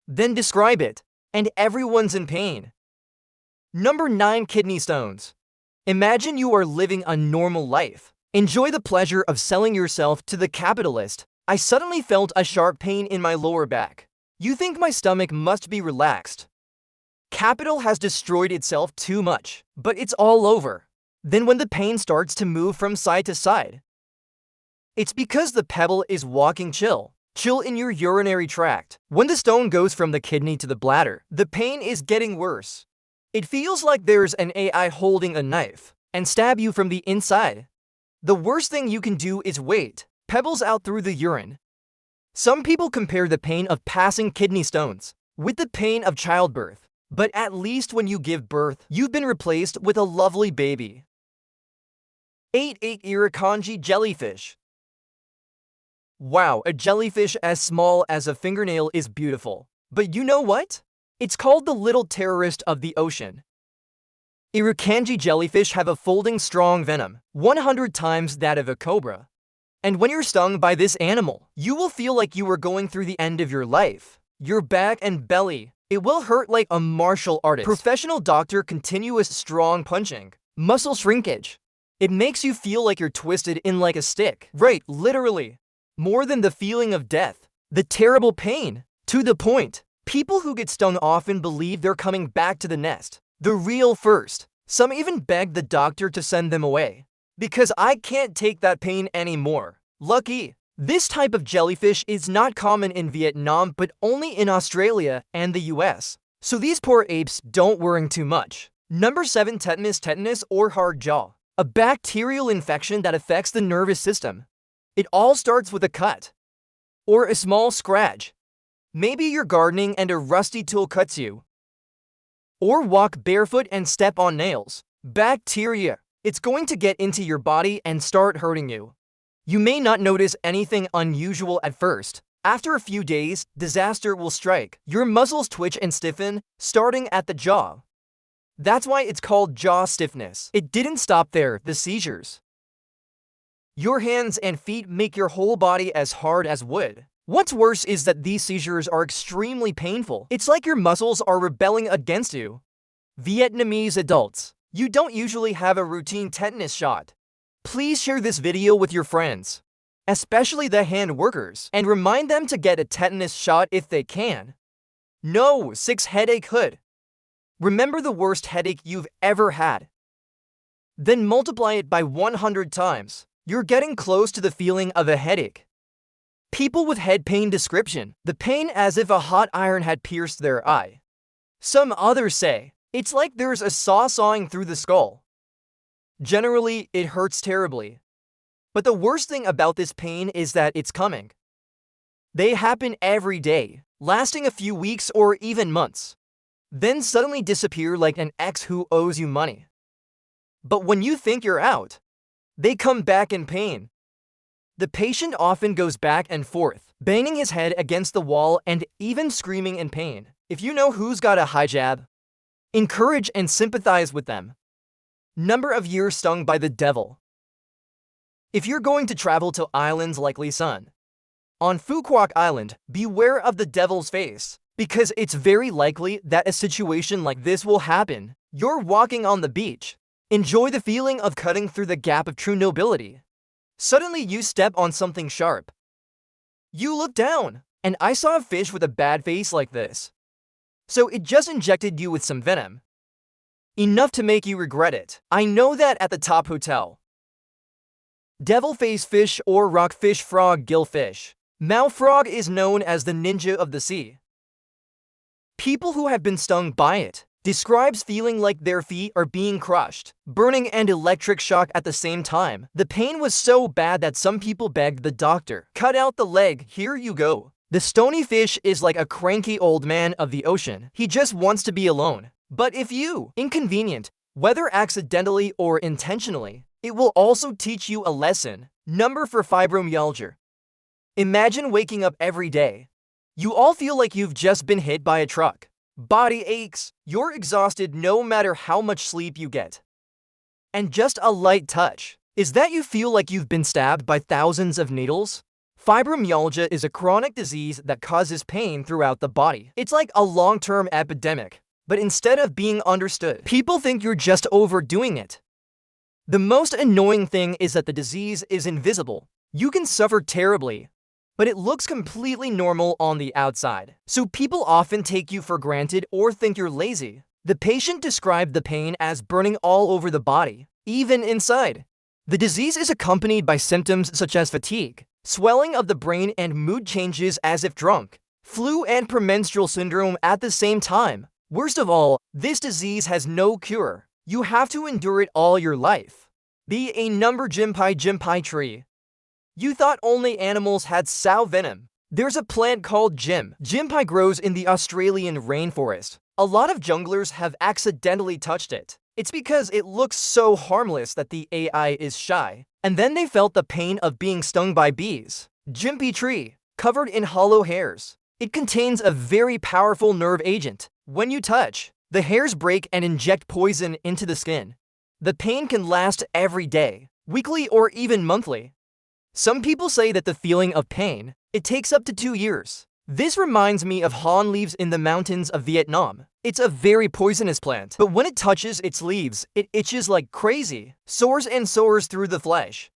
Then describe it, and everyone's in pain. Number 9. Kidney stones. Imagine you are living a normal life. Enjoy the pleasure of selling yourself to the capitalist. I suddenly felt a sharp pain in my lower back. You think my stomach must be relaxed. Capital has destroyed itself too much, but it's all over. Then when the pain starts to move from side to side, it's because the pebble is walking chill in your urinary tract. When the stone goes from the kidney to the bladder, the pain is getting worse. It feels like there's an AI holding a knife and stab you from the inside. The worst thing you can do is wait. Pebbles out through the urine. Some people compare the pain of passing kidney stones with the pain of childbirth. But at least when you give birth, you've been replaced with a lovely baby. 8. Irukandji jellyfish. Wow, a jellyfish as small as a fingernail is beautiful. But you know what? It's called the little terrorist of the ocean. Irukandji jellyfish have a folding strong venom, 100 times that of a cobra. And when you're stung by this animal, you will feel like you are going through the end of your life. Your back and belly, it will hurt like a martial artist. Professional doctor, continuous strong punching, muscle shrinkage. It makes you feel like you're twisted in like a stick. Right, literally. More than the feeling of death, the terrible pain. To the point, people who get stung often believe they're coming back to the nest. The real first. Some even beg the doctor to send them away. Because I can't take that pain anymore. Lucky. This type of jellyfish is not common in Vietnam but only in Australia and the US. So these poor apes don't worry too much. Number 7. Tetanus or hard jaw. A bacterial infection that affects the nervous system. It all starts with a cut or a small scratch. Maybe you're gardening and a rusty tool cuts you. Or walk barefoot and step on nails. Bacteria. It's going to get into your body and start hurting you. You may not notice anything unusual at first. After a few days, disaster will strike. Your muscles twitch and stiffen, starting at the jaw. That's why it's called jaw stiffness. It didn't stop there, the seizures. Your hands and feet make your whole body as hard as wood. What's worse is that these seizures are extremely painful. It's like your muscles are rebelling against you. Vietnamese adults, you don't usually have a routine tetanus shot. Please share this video with your friends, especially the hand workers, and remind them to get a tetanus shot if they can. No. 6. Headache hood. Remember the worst headache you've ever had. Then multiply it by 100 times. You're getting close to the feeling of a headache. People with head pain description, the pain as if a hot iron had pierced their eye. Some others say, it's like there's a saw sawing through the skull. Generally, it hurts terribly. But the worst thing about this pain is that it's coming. They happen every day, lasting a few weeks or even months. Then suddenly disappear like an ex who owes you money. But when you think you're out, they come back in pain. The patient often goes back and forth, banging his head against the wall and even screaming in pain. If you know who's got a hijab, encourage and sympathize with them. Number of years stung by the devil. If you're going to travel to islands like Lisan, on Phu Quoc Island, beware of the devil's face, because it's very likely that a situation like this will happen. You're walking on the beach. Enjoy the feeling of cutting through the gap of true nobility. Suddenly you step on something sharp. You look down, and I saw a fish with a bad face like this. So it just injected you with some venom. Enough to make you regret it. I know that at the top hotel. Devil face fish or rockfish frog gillfish. Mao frog is known as the ninja of the sea. People who have been stung by it describes feeling like their feet are being crushed, burning and electric shock at the same time. The pain was so bad that some people begged the doctor, cut out the leg, here you go. The stony fish is like a cranky old man of the ocean. He just wants to be alone. But if you inconvenient, whether accidentally or intentionally, it will also teach you a lesson. Number for fibromyalgia. Imagine waking up every day. You all feel like you've just been hit by a truck. Body aches. You're exhausted no matter how much sleep you get. And just a light touch is that you feel like you've been stabbed by thousands of needles. Fibromyalgia is a chronic disease that causes pain throughout the body. It's like a long-term epidemic, but instead of being understood, people think you're just overdoing it. The most annoying thing is that the disease is invisible. You can suffer terribly, but it looks completely normal on the outside. So people often take you for granted or think you're lazy. The patient described the pain as burning all over the body, even inside. The disease is accompanied by symptoms such as fatigue, swelling of the brain, and mood changes as if drunk, flu and premenstrual syndrome at the same time. Worst of all, this disease has no cure. You have to endure it all your life. Be a number Jimpai tree. You thought only animals had sow venom. There's a plant called Jimpai grows in the Australian rainforest. A lot of junglers have accidentally touched it. It's because it looks so harmless that the AI is shy. And then they felt the pain of being stung by bees. Jimpai tree, covered in hollow hairs. It contains a very powerful nerve agent. When you touch, the hairs break and inject poison into the skin. The pain can last every day, weekly, or even monthly. Some people say that the feeling of pain, it takes up to 2 years. This reminds me of hon leaves in the mountains of Vietnam. It's a very poisonous plant, but when it touches its leaves, it itches like crazy, soars through the flesh.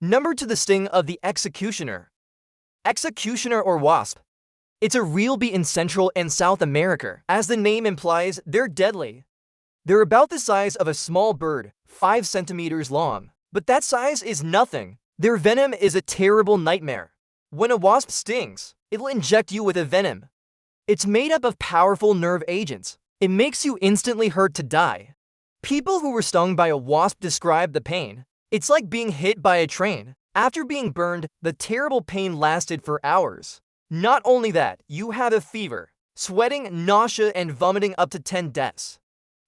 Number 2, the sting of the executioner. Executioner or wasp. It's a real bee in Central and South America. As the name implies, they're deadly. They're about the size of a small bird, 5 centimeters long. But that size is nothing. Their venom is a terrible nightmare. When a wasp stings, it'll inject you with a venom. It's made up of powerful nerve agents. It makes you instantly hurt to die. People who were stung by a wasp describe the pain. It's like being hit by a train. After being burned, the terrible pain lasted for hours. Not only that, you have a fever, sweating, nausea, and vomiting, up to 10 deaths.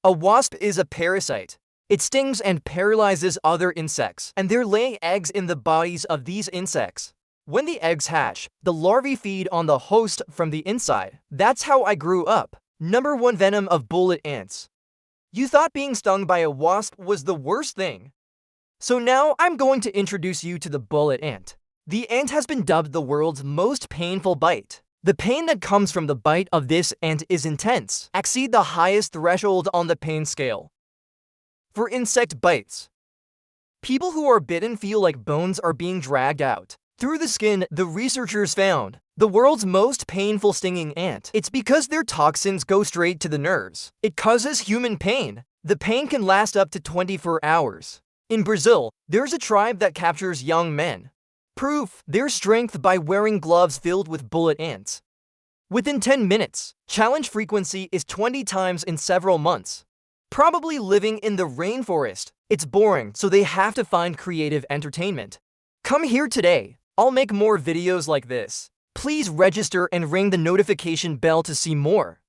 A wasp is a parasite. It stings and paralyzes other insects, and they're laying eggs in the bodies of these insects. When the eggs hatch, the larvae feed on the host from the inside. That's how I grew up. Number 1, venom of bullet ants. You thought being stung by a wasp was the worst thing. So now I'm going to introduce you to the bullet ant. The ant has been dubbed the world's most painful bite. The pain that comes from the bite of this ant is intense, exceed the highest threshold on the pain scale. For insect bites, people who are bitten feel like bones are being dragged out through the skin. The researchers found the world's most painful stinging ant. It's because their toxins go straight to the nerves. It causes human pain. The pain can last up to 24 hours. In Brazil, there's a tribe that captures young men. Proof their strength by wearing gloves filled with bullet ants. Within 10 minutes, challenge frequency is 20 times in several months. Probably living in the rainforest. It's boring, so they have to find creative entertainment. Come here today. I'll make more videos like this. Please register and ring the notification bell to see more.